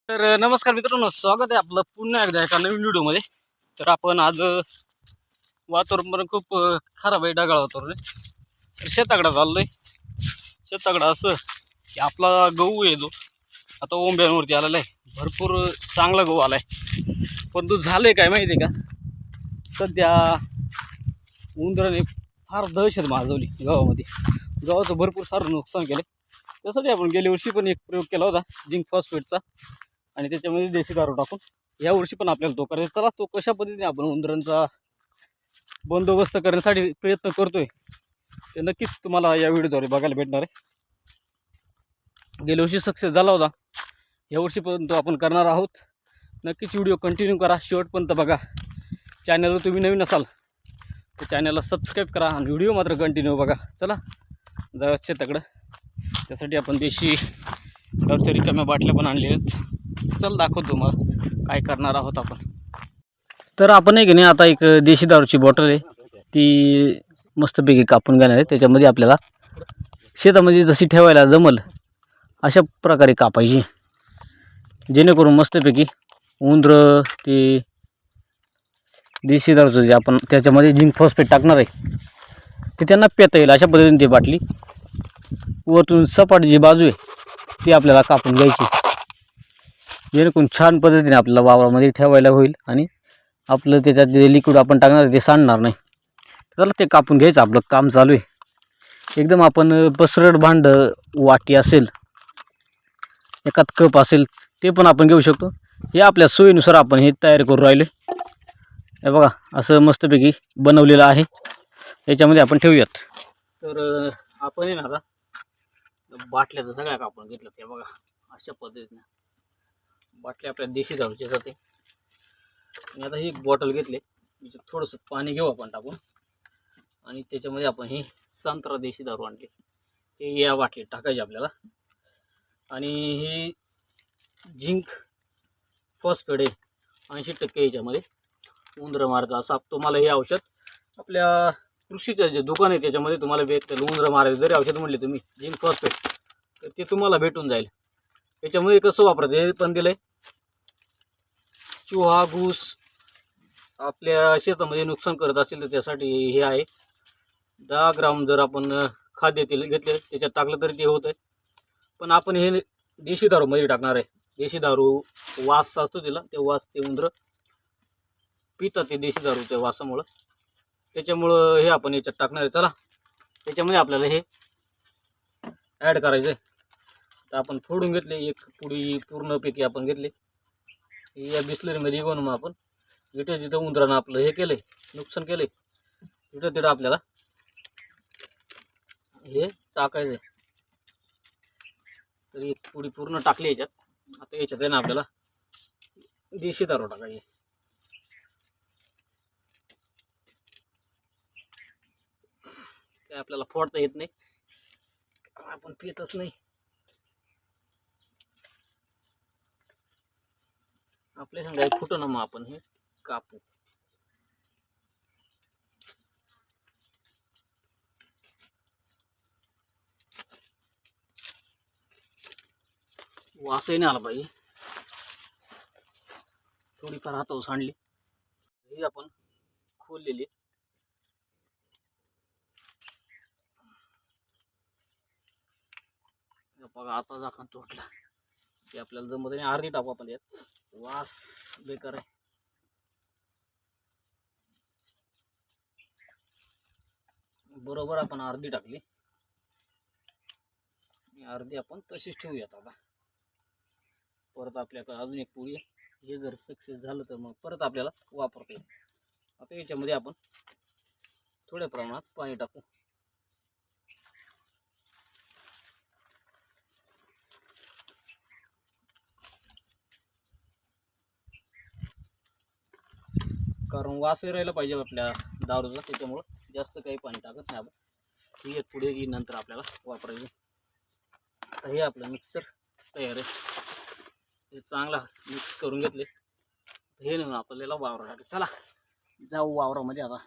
तर नमस्कार मित्रांनो, स्वागत आहे आपलं पुन्हा एकदा एका नवीन व्हिडिओमध्ये. तर आपण आज वातावरण पण खूप खराब आहे, ढगाळ वातावरण आहे. शेताकडे चाललोय. शेताकडे असं की आपला गहू आहे जो आता ओंब्यांवरती आलेला आहे. भरपूर चांगला गहू आलाय, पण तो झालंय काय माहिती आहे का, सध्या उंदराने फार दहशत माजवली गावामध्ये. गावाचं भरपूर सारं नुकसान केलं. त्यासाठी आपण गेल्या वर्षी पण एक प्रयोग केला होता झिंक फॉस्फेटचा, आणि त्याच्यामध्ये देशी दारू टाकून. या वर्षी पण आपल्याला तो करायचा. चला, तो कशा पद्धतीने आपण उंदरांचा बंदोबस्त करण्यासाठी प्रयत्न करतोय ते नक्कीच तुम्हाला या व्हिडिओद्वारे बघायला भेटणार आहे. गेल्या वर्षी सक्सेस झाला होता, यावर्षी पण तो आपण करणार आहोत. नक्कीच व्हिडिओ कंटिन्यू करा, शेवटपर्यंत बघा. चॅनलवर तुम्ही नवीन असाल तर चॅनलला सबस्क्राईब करा आणि व्हिडिओ मात्र कंटिन्यू बघा. चला जाऊया शेताकडं. त्यासाठी आपण देशी दारूच्या रिकाम्या बाटल्या पण आणल्या आहेत. चल दाखवतो तुम्हाला काय करणार आहोत आपण. तर आपण एक नाही आता एक देशी दारूची बॉटल आहे, ती मस्तपैकी कापून घेणार आहे. त्याच्यामध्ये आपल्याला शेतामध्ये जशी ठेवायला जमल अशा प्रकारे कापायची, जेणेकरून मस्तपैकी उंदरं ते देशी दारूचं जे आपण त्याच्यामध्ये झिंक फॉस्फेट टाकणार आहे ते त्यांना पेता येईल. अशा पद्धतीने ती बाटली वरतून सपाट जी बाजू आहे ती आपल्याला कापून घ्यायची, जेणेकरून छान पद्धतीने आपल्याला वावरामध्ये ठेवायला होईल आणि आपलं त्याच्यात जे लिक्विड आपण टाकणार आहे ते सांडणार नाही. चला ते कापून घ्यायचं आपलं काम चालू आहे. एकदम आपण पसरट भांड, वाटी असेल, एकात कप असेल ते पण आपण घेऊ शकतो. हे आपल्या सोयीनुसार आपण हे तयार करून राहिले. हे बघा असं मस्तपैकी बनवलेलं आहे, याच्यामध्ये आपण ठेवूयात. तर आपण आहे ना आता बाटल्या तर सगळ्या कापून घेतल्यात. हे बघा अशा पद्धतीने बाटल्या आपल्या देशी दारूच्या जाते. आणि आता ही एक बॉटल घेतली, त्याच्यात थोडंसं पाणी घेऊ आपण टाकून, आणि त्याच्यामध्ये आपण ही संत्रा देशी दारू आणली, हे या बाटलीत टाकायची आपल्याला. आणि ही झिंक फॉस्फेट आहे 80% याच्यामध्ये उंदरं मारतं. असं तुम्हाला हे औषध आपल्या कृषीचं जे दुकान आहे त्याच्यामध्ये तुम्हाला भेटेल. उंदरं मारायचं जरी औषध म्हणले तुम्ही झिंक फॉस्फेट तर ते तुम्हाला भेटून जाईल. याच्यामध्ये कसं वापरायचं हे पण दिलंय. चुहा घूस आपल्या शेतामध्ये नुकसान करत असेल तर त्यासाठी हे आहे. 10 ग्राम जर आपण खाद्य तेल घेतले त्याच्यात टाकलं तरी ते होत आहे. पण आपण हे देशी दारूमध्ये टाकणार आहे. देशी दारू वास असतो तिला, ते वास ते उंदरं पितात ते देशी दारूच्या वासामुळं. त्याच्यामुळं हे आपण याच्यात टाकणार आहे. चला त्याच्यामध्ये आपल्याला हे ॲड करायचं आहे. तर आपण फोडून घेतले, एक पुडी पूर्णपैकी आपण घेतले. या बिस्लरीमध्ये घेऊन मग आपण जिथं जिथं उंदरानं आपलं हे केलंय, नुकसान केलंय, तिथं तिथं आपल्याला हे टाकायचं आहे. तर एक पुडी पूर्ण टाकली याच्यात. आता याच्यात आहे ना आपल्याला देशी दारू टाकायची. काय आपल्याला फोडता येत नाही, आपण पितच नाही. आपल्या संग फुटो ना, मग आपण हे कापू. वासही नाही आला पाहिजे. थोडीफार हातावर सांडली ही आपण खोललेली. बघा आता झाकण तुटलं, ते आपल्याला जमत नाही. अर्धी टाकू आपण यात, वास बेकार आहे. बरोबर आपण अर्धी टाकली, अर्धी आपण तशीच ठेवूयात. आता परत आपल्याकडे अजून एक पुडी आहे. हे जर सक्सेस झालं तर मग परत आपल्याला वापरता येईल. आता याच्यामध्ये आपण थोड्या प्रमाणात पाणी टाकू. कारण वासही राहिला पाहिजे आपल्या दारूचा, त्याच्यामुळं जास्त काही पाणी टाकत नाही आपण. ही एक पुढे ही नंतर आपल्याला वापरायची. आता हे आपलं मिक्सर तयार आहे. हे चांगला मिक्स करून घेतले. हे नेऊन आपल्याला वावरा टाकेल. चला जाऊ वावरामध्ये आता.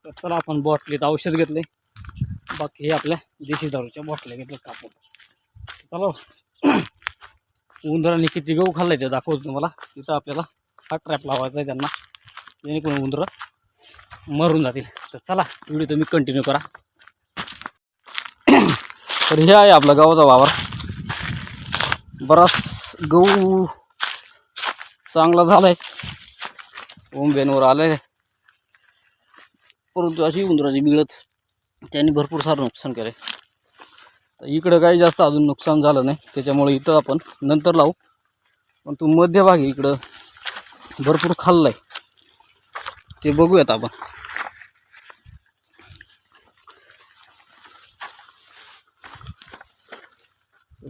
तर चला आपण बॉटलीत औषध घेतले, बाकी हे आपल्या देशी दारूच्या बॉटल्या घेतल्या कापून. चला उंदरांनी किती गहू खाल्लाय ते दाखवतो तुम्हाला. तिथं आपल्याला हा ट्रॅप लावायचा आहे त्यांना, जेणेकरून उंदरं मरून जातील. तर चला व्हिडिओ तुम्ही कंटिन्यू करा. तर हे आहे आपला गावाचा वावर. बराच गहू चांगला झालाय, ओंब्यांवर आलाय, परंतु अशी उंदराची बिळत त्यांनी भरपूर सारं नुकसान केलंय. तर इकडं काही जास्त अजून नुकसान झालं नाही, त्याच्यामुळे इथं आपण नंतर लावू. पण तू मध्यभागी इकडं भरपूर खाल्लाय, ते बघूयात आपण.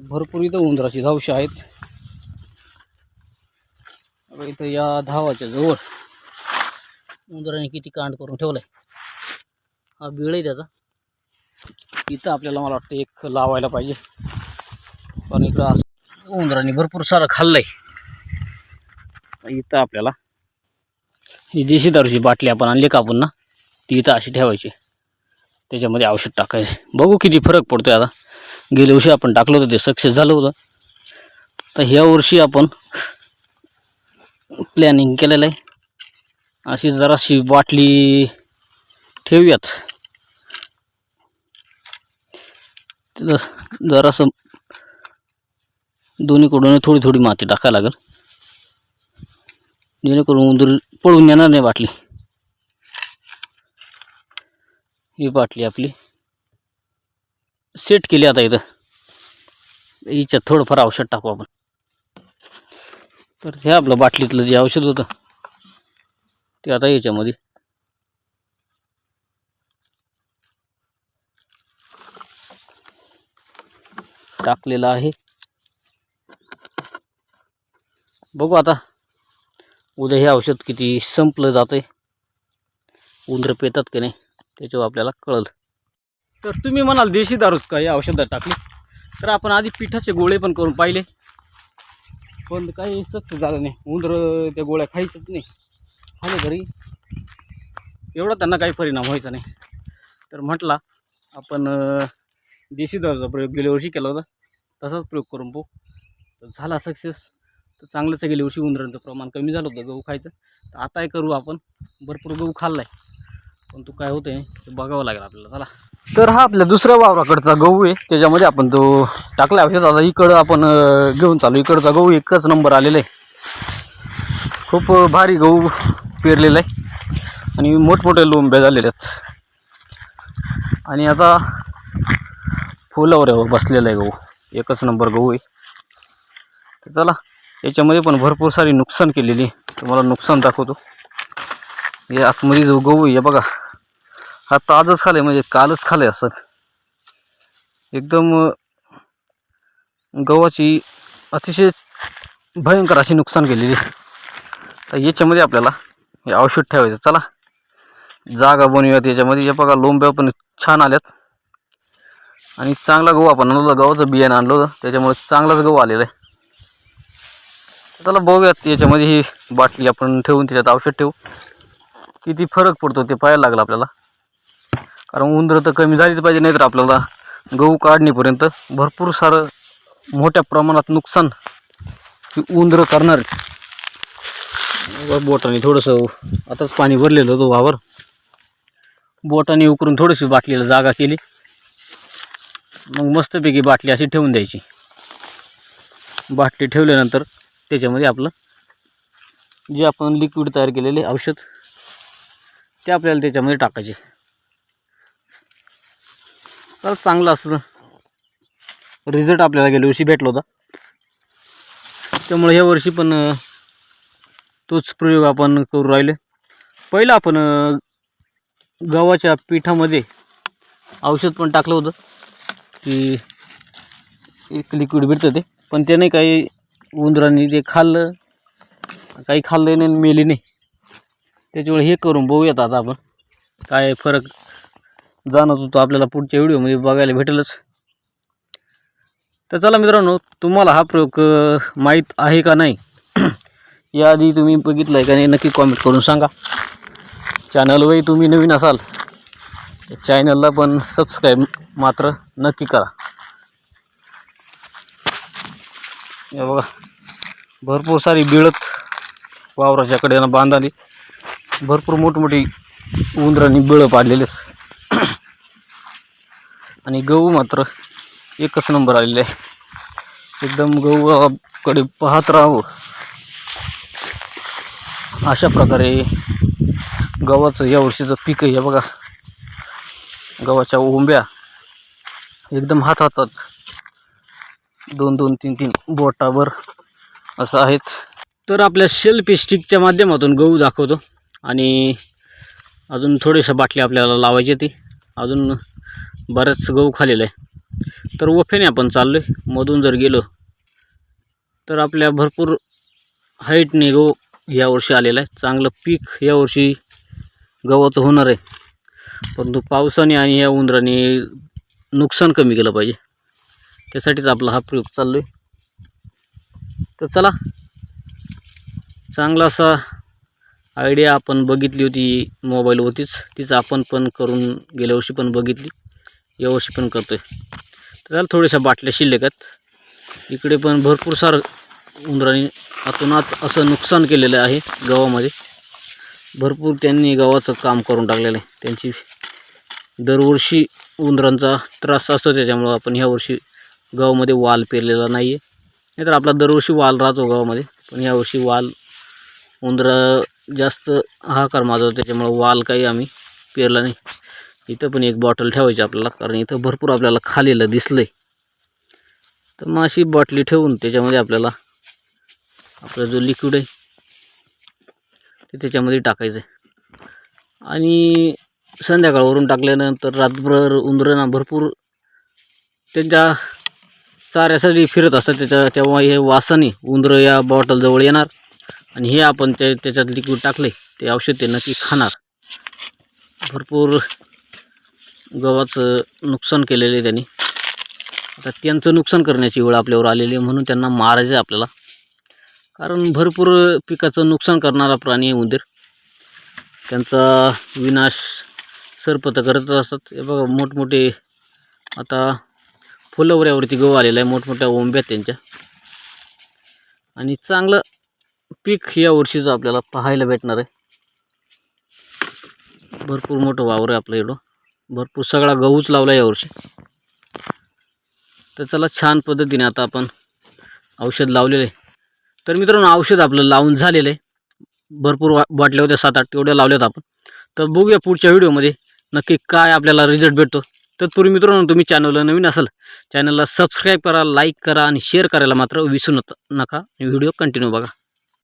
भरपूर इथं उंदराची धावशी आहेत. इथं या धावाच्या जवळ उंदराने किती कांड करून ठेवलाय. हा बिळ आहे त्याचा. इथं आपल्याला मला वाटतं एक लावायला पाहिजे, पण इकडं उंदराने भरपूर सारं खाल्लंय. इथं आपल्याला ही देशी दारूची बाटली आपण आणली का आपण ना, ती इथं अशी ठेवायची, त्याच्यामध्ये औषध टाकायचे. बघू किती फरक पडतोय. आता गेल्या वर्षी आपण टाकलं होतं, ते सक्सेस झालं होतं. तर ह्या वर्षी आपण प्लॅनिंग केलेलं आहे, अशी जराशी बाटली ठेवूयात. जरासं दोन्हीकडून थोडी थोडी माती टाकायला लागेल, जेणेकरून उंदीर पळून येणार नाही. बाटली ही बाटली आपली सेट केली. आता इथं हिच्यात थोडंफार औषध टाकू आपण. तर हे आपलं बाटलीतलं जे औषध होतं ते आता याच्यामध्ये टाकलेलं आहे. बघू आता उद्या हे औषध किती संपलं जातंय, उंदरं पेतात की नाही त्याच्यावर आपल्याला कळलं. तर तुम्ही म्हणाल देशी दारूच का या औषधात टाकली, तर आपण आधी पिठाचे गोळे पण करून पाहिले, पण काही सक्सेस झालं नाही. उंदरं त्या गोळ्या खायचंच नाही. खाले घरी एवढा त्यांना काही परिणाम व्हायचा नाही. तर म्हटला आपण देशी दारूचा प्रयोग गेल्या वर्षी केला होता, तसाच प्रयोग करून पाहू. तर झाला सक्सेस. तर चांगलंच गेल्या वर्षी उंदरांचं प्रमाण कमी झालं होतं गहू खायचं. तर आताही करू आपण. भरपूर गहू खाल्लाय, पण तो काय होतंय ते बघावं लागेल आपल्याला. चला. तर हा आपल्या दुसऱ्या वावराकडचा गहू आहे, त्याच्यामध्ये आपण तो टाकला औषध. आता इकडं आपण घेऊन चालू. इकडचा गहू एकच नंबर आलेला आहे, खूप भारी गहू पेरलेला आहे आणि मोठमोठे लोंब्या झालेल्या आहेत. आणि आता फुलावर बसलेला आहे गहू, एकच नंबर गहू आहे. तर चला, याच्यामध्ये पण भरपूर सारी नुकसान केलेली. तुम्हाला नुकसान दाखवतो. हे आतमध्ये जो गहू आहे बघा, हा ताजच खाल्लाय, म्हणजे कालच खाल्लाय असं. एकदम गव्हाची अतिशय भयंकर अशी नुकसान केलेली. तर याच्यामध्ये आपल्याला हे औषध ठेवायचं. चला जागा बनवूयात याच्यामध्ये. हे बघा लोंब्या पण छान आल्यात आणि चांगला गहू आपण आणलं, गव्हाचं बियाणं आणलं होतं, त्याच्यामुळे चांगलाच गहू आलेला आहे. चला बघूयात याच्यामध्ये ही बाटली आपण ठेवून त्याच्यात औषध ठेवू, किती फरक पडतो ते पाहायला लागलं आपल्याला. कारण उंदरं तर कमी झालीच पाहिजे, नाही तर आपल्याला गहू काढणीपर्यंत भरपूर सारं मोठ्या प्रमाणात नुकसान ही उंदरं करणार. बोटाने थोडंसं आताच पाणी भरलेलं होतं वावर, बोटाने उकरून थोडीशी बाटलीला जागा केली, मग मस्तपैकी बाटली अशी ठेवून द्यायची. बाटली ठेवल्यानंतर त्याच्यामध्ये आपलं जे आपण लिक्विड तयार केलेले औषध ते आपल्याला त्याच्यामध्ये टाकायचे. तर चांगलं असं रिझल्ट आपल्याला गेल्या वर्षी भेटला होता, त्यामुळे ह्या वर्षी पण तोच प्रयोग आपण करू राहिले. पहिला आपण गव्हाच्या पिठामध्ये औषध पण टाकलं होतं, की एक लिक्विड भेटतं ते, पण त्याने काही उंदरांनी ते खाल्लं, काही खाल्लं नाही, मेली नाही. त्याच्यामुळे हे करून बघूयात आता आपण काय फरक जाणवत होतो आपल्याला. पुढच्या व्हिडिओमध्ये बघायला भेटेलच. तर चला मित्रांनो, तुम्हाला हा प्रयोग माहीत आहे का नाही, याआधी तुम्ही बघितलं आहे का नाही, नक्की कॉमेंट करून सांगा. चॅनलवरही तुम्ही नवीन असाल चॅनलला पण सबस्क्राईब मात्र नक्की करा. हे बघा भरपूर सारी बिळत वावराच्या कडेनं बांधाली, भरपूर मोठमोठी उंदरांनी बिळं पाडलेले आणि गहू मात्र एकच नंबर आलेले आहे. एकदम गहूकडे पाहत राहावं अशा प्रकारे गव्हाचं या वर्षीचं पीक आहे. बघा गव्हाच्या ओंब्या एकदम हातात 2-2, 3-3 बोटावर असं आहेत. तर आपल्या सेल्फी स्टिकच्या माध्यमातून गहू दाखवतो आणि अजून थोडेशा बाटल्या आपल्याला लावायची ती अजून बऱ्याच गहू खालेला आहे. तर वफेने आपण चाललो आहे. मधून जर गेलो तर आपल्या भरपूर हाईटने गहू यावर्षी आलेला आहे. चांगलं पीक यावर्षी गव्हाचं होणार आहे, परंतु पावसाने आणि या उंदराने नुकसान कमी केलं पाहिजे, त्यासाठीच आपला हा प्रयोग चाललो आहे. तर चला, चांगला असा आयडिया आपण बघितली होती मोबाईलवरतीच, तीच आपण पण करून गेल्या वर्षी पण बघितली, यावर्षी पण करतो आहे. तर त्याला थोड्याशा बाटल्या शिल्लक आहेत. इकडे पण भरपूर सारं उंदराने आतोनात असं नुकसान केलेलं आहे. गव्हामध्ये भरपूर त्यांनी गव्हाचं काम करून टाकलेलं आहे. त्यांची दरवर्षी उंदरांचा त्रास असतो, त्याच्यामुळं आपण ह्यावर्षी गव्हामध्ये वाल पेरलेला नाही आहे. नाहीतर आपला दरवर्षी वाल राहतो गव्हामध्ये, पण यावर्षी वाल उंदरं जास्त हाहाकार माजवतो, त्याच्यामुळं वाल काही आम्ही पेरला नाही. इथं पण एक बॉटल ठेवायची आपल्याला, कारण इथं भरपूर आपल्याला खालेलं दिसलं आहे. तर मग अशी बॉटली ठेवून त्याच्यामध्ये आपल्याला आपला जो लिक्विड आहे ते त्याच्यामध्ये टाकायचं आहे आणि संध्याकाळवरून टाकल्यानंतर रात्रभर उंदरांना भरपूर त्यांच्या चाऱ्यासाठी फिरत असतात. तेव्हा हे वासाने उंदरं या बॉटलजवळ येणार आणि हे आपण त्याच्यात लिक्विड टाकले ते औषध ते नक्की खाणार. भरपूर गव्हाचं नुकसान केलेलं आहे त्यांनी. आता त्यांचं नुकसान करण्याची वेळ आपल्यावर आलेली आहे, म्हणून त्यांना मारायचं आहे आपल्याला, कारण भरपूर पिकाचं नुकसान करणारा प्राणी आहे उंदीर. त्यांचा विनाश सरपत करतच असतात. हे बघा मोठमोठे आता फुलवऱ्यावरती गहू आलेला आहे, मोठमोठ्या ओंब्यात त्यांच्या, आणि चांगलं पीक या वर्षीचं आपल्याला पाहायला भेटणार आहे. भरपूर मोठं वावर आहे आपलं एवढं, भरपूर सगळा गहूच लावला यावर्षी. तर चला, छान पद्धतीने आता आपण औषध लावलेलं आहे. तर मित्रांनो, औषध आपलं लावून झालेलं आहे. भरपूर बाटल्या होत्या, 7-8 तेवढ्या लावल्यात आपण. तर बघूया पुढच्या व्हिडिओमध्ये नक्की काय आपल्याला रिझल्ट भेटतो. तत्पूर्वी मित्रांनो, तुम्ही चॅनलला नवीन असाल, चॅनलला सबस्क्राईब करा, लाईक करा आणि शेअर करायला मात्र विसरू नका. व्हिडिओ कंटिन्यू बघा.